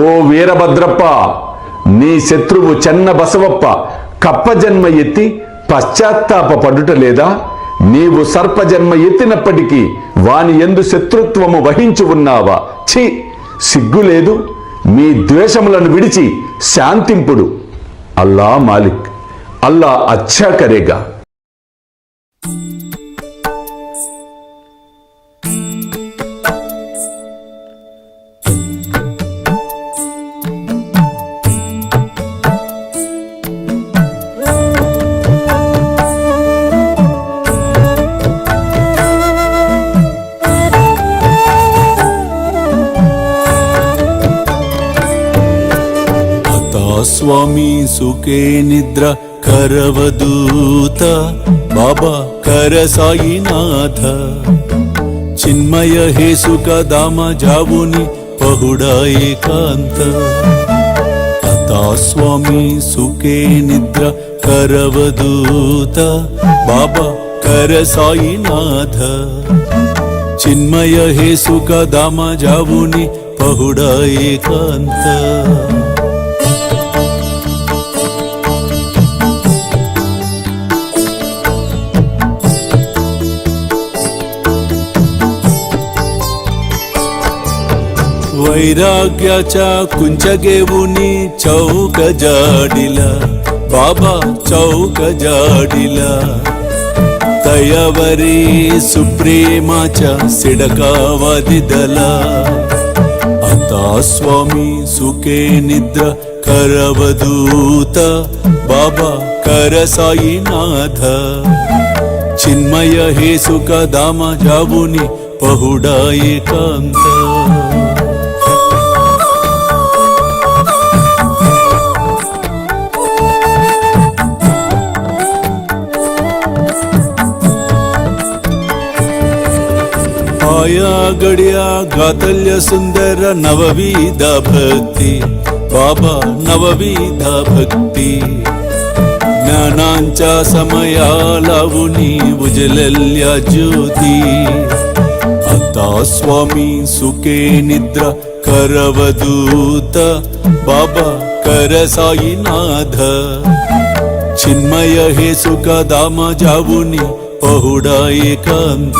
ఓ వీరభద్రప్ప, నీ శత్రువు చెన్న బసవప్ప కప్పజన్మ ఎత్తి పశ్చాత్తాప పడుట లేదా? నీవు సర్పజన్మ ఎత్తినప్పటికీ వాని యందు శత్రుత్వము వహించి ఉన్నావా? ఛీ, సిగ్గులేదు? మీ ద్వేషములను విడిచి శాంతింపుడు. అల్లా మాలిక్, అల్లా అచ్చా కరేగా. స్వామి సుఖే నిద్ర కరవదూత బాబా కర సాయినాథ చిన్మయ హే సుఖ దామ జావుని పహుడా ఏకాంత అతా స్వామి సుఖే నిద్ర కరవదూత బాబా కర సాయినాథ చిన్మయ హే సుఖ దామ జావుని పహుడా ఏకాంత वैराग्याच्या कुंचगेवुनी चौक जाडिला बाबा चौक जाडिला तयावरी सुप्रेमाच्या सिडकावादिदला आता स्वामी सुखे निद्र करवदूत बाबा कर साईनाथ चिन्मय हे सुख दामा जावुनी पहुडा एकांत आया गड्या गातल्य सुंदर नवविध भक्ती बाबा नवविध भक्ती ज्ञानांच्या समया लावुनी उजलल्या ज्योती आता स्वामी सुखे निद्रा करवदूत बाबा कर साईनाथ चिन्मय हे सुख दाम जावुनी पहुडा एकांत